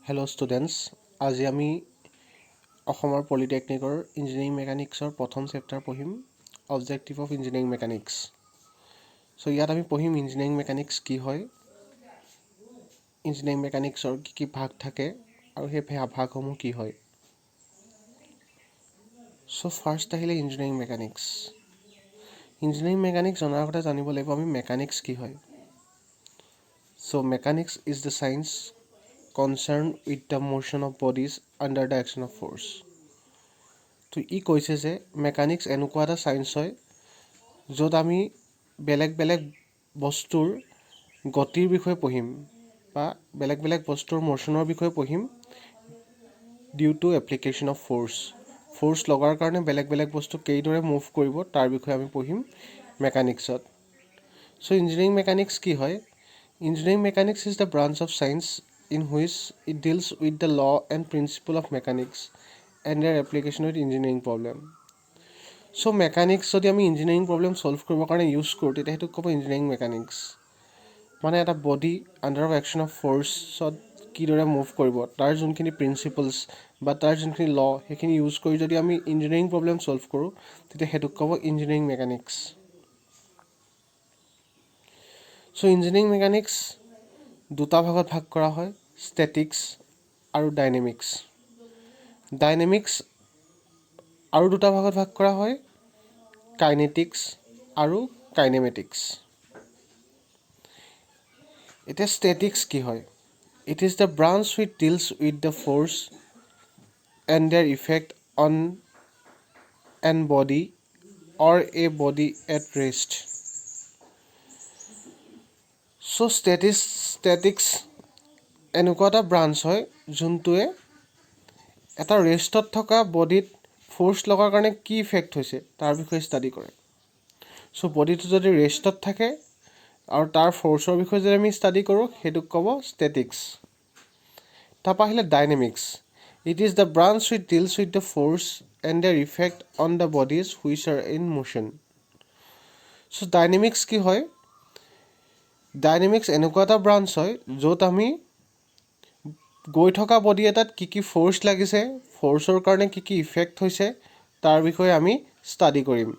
Hello students, আজি আমি অসমৰ পলিটেকনিকৰ ইঞ্জিনিয়াৰিং মেকানিক্সৰ প্ৰথম চেপ্টাৰ পঢ়িম objective of engineering mechanics. So ইয়াত আমি পঢ়িম ইঞ্জিনিয়াৰিং মেকানিক্স কি হয়, ইঞ্জিনিয়াৰিং মেকানিক্সৰ কি ভাগ থাকে আৰু সেই ভাগসমূহ কি হয়। সো ফাৰ্ষ্ট আহিলে ইঞ্জিনিয়াৰিং মেকানিক্স। ইঞ্জিনিয়াৰিং মেকানিক্স জনাৰ আগতে জানিব লাগিব আমি মেকানিক্স কি হয়। So mechanics is the science concerned with the motion of bodies under the action of force. তো ই কৈছে যে মেকানিক্স এনেকুৱা এটা সায়েন্স হয় য'ত আমি বেলেগ বেলেগ বস্তুৰ গতিৰ বিষয়ে পঢ়িম বা বেলেগ বেলেগ বস্তুৰ মোশনৰ বিষয়ে পঢ়িম due to application of force লগাৰ কাৰণে বেলেগ বেলেগ বস্তু কেইদৰে মুভ কৰিব তাৰ বিষয়ে আমি পঢ়িম মেকানিক্সত। চ' ইঞ্জিনিয়াৰিং মেকানিক্স কি হয়? Engineering mechanics is the branch of science in which it deals with the law and principle of mechanics and their application with engineering problem. So mechanics যদি আমি engineering problem solve কৰিবৰ কাৰণে use কৰোঁ তেতিয়া সেইটো ক'ব engineering mechanics। মানে এটা body under of action of ফ'ৰ্চত কিদৰে মুভ কৰিব তাৰ যোনখিনি প্ৰিন্সিপলছ বা তাৰ যোনখিনি ল সেইখিনি ইউজ কৰি যদি আমি ইঞ্জিনিয়াৰিং প্ৰব্লেম ছল্ভ কৰোঁ তেতিয়া সেইটোক ক'ব engineering mechanics. So engineering mechanics দুটা ভাগত ভাগ কৰা হয়, ষ্টেটিক্স আৰু ডাইনেমিক্স। ডাইনেমিক্স আৰু দুটা ভাগত ভাগ কৰা হয়, কাইনেটিক্স আৰু কাইনেমেটিক্স। এতিয়া ষ্টেটিক্স কি হয়? It is the branch which deals with the force and their effect on an body or a body at rest. So' statics এনেকুৱা এটা ব্ৰাঞ্চ হয় যোনটোৱে এটা ৰেষ্টত থকা বডিত ফ'ৰ্চ লগাৰ কাৰণে কি ইফেক্ট হৈছে তাৰ বিষয়ে ষ্টাডি কৰে। চ' বডিটো যদি ৰেষ্টত থাকে আৰু তাৰ ফ'ৰ্চৰ বিষয়ে যদি আমি ষ্টাডি কৰোঁ সেইটোক ক'ব ষ্টেটিক্স। তাৰপৰা আহিলে dynamics. It is the branch which deals with the force and their effect on the bodies which are in motion. So' dynamics কি হয়? ডাইনেমিক্স এনেকুৱা এটা ব্ৰাঞ্চ হয় য'ত আমি গৈ থকা বডি এটাত কি কি ফ'ৰ্চ লাগিছে, ফ'ৰ্চৰ কাৰণে কি কি ইফেক্ট হৈছে তাৰ বিষয়ে আমি ষ্টাডি কৰিম।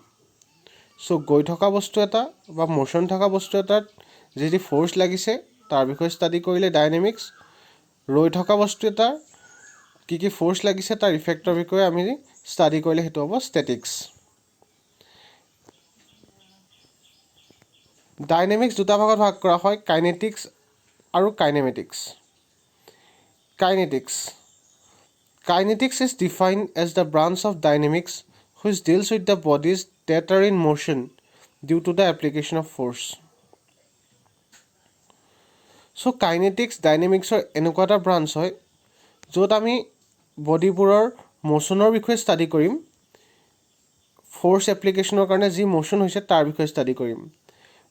চ' গৈ থকা বস্তু এটা বা মোশ্যন থকা বস্তু এটাত যি ফ'ৰ্চ লাগিছে তাৰ বিষয়ে ষ্টাডি কৰিলে ডাইনেমিক্স, ৰৈ থকা বস্তু এটাৰ কি কি ফ'ৰ্চ লাগিছে তাৰ ইফেক্টৰ বিষয়ে আমি ষ্টাডি কৰিলে সেইটো হ'ব ষ্টেটিক্স। ডাইনেমিক্স দুটা ভাগত ভাগ কৰা হয়, কাইনেটিক্স আৰু kinematics. Kinetics is defined as the branch of dynamics which deals with the bodies that are in motion due to the application of force. So kinetics dynamicsৰ এনেকুৱা এটা ব্ৰাঞ্চ হয় য'ত আমি বডিবোৰৰ মোশ্যনৰ বিষয়ে ষ্টাডি কৰিম, ফ'ৰ্চ এপ্লিকেশ্যনৰ কাৰণে যি মোশ্যন হৈছে তাৰ বিষয়ে ষ্টাডি কৰিম।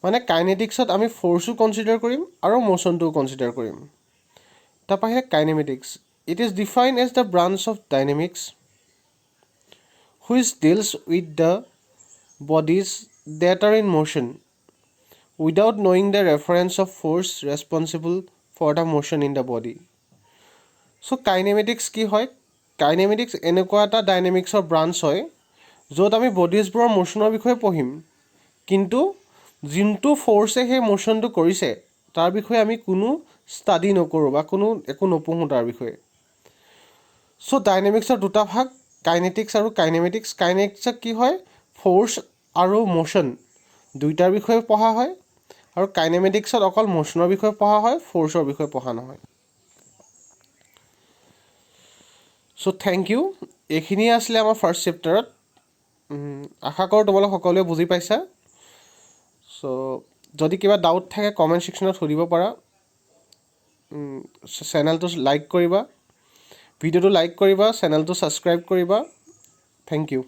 মানে কাইনেটিক্সত আমি ফ'ৰ্চো কনচিডাৰ কৰিম আৰু মোশ্যনটোও কনচিডাৰ কৰিম। তাৰপৰা আহিলে kinematics. It is defined as the branch of dynamics which deals with the bodies that are in motion without knowing the reference of force responsible for the motion in the body. So kinematics কি হয়? Kinematics এনেকুৱা এটা ডাইনেমিক্সৰ branch হয় য'ত আমি বডিজবোৰৰ মোশ্যনৰ বিষয়ে পঢ়িম কিন্তু যোনটো ফ'ৰ্চে সেই মোশ্যনটো কৰিছে তাৰ বিষয়ে আমি কোনো ষ্টাডি নকৰোঁ বা একো নপঢ়োঁ তাৰ বিষয়ে। চ' ডাইনেমিক্সৰ দুটা ভাগ, কাইনেটিক্স আৰু কাইনেমেটিক্স। কাইনেটিক্সত কি হয়? ফ'ৰ্চ আৰু মোশ্যন দুইটাৰ বিষয়ে পঢ়া হয় আৰু কাইনেমেটিক্সত অকল মোশ্যনৰ বিষয়ে পঢ়া হয়, ফ'ৰ্চৰ বিষয়ে পঢ়া নহয়। চ' থেংক ইউ। এইখিনিয়ে আছিলে আমাৰ ফাৰ্ষ্ট চেপ্টাৰত। আশা কৰোঁ তোমালোক সকলোৱে বুজি পাইছা। চ' যদি কিবা ডাউট থাকে কমেণ্ট ছেকশ্যনত সুধিব পাৰা। চেনেলটো লাইক কৰিবা, ভিডিঅ'টো লাইক কৰিবা, চেনেলটো ছাবস্ক্ৰাইব কৰিবা। Thank U.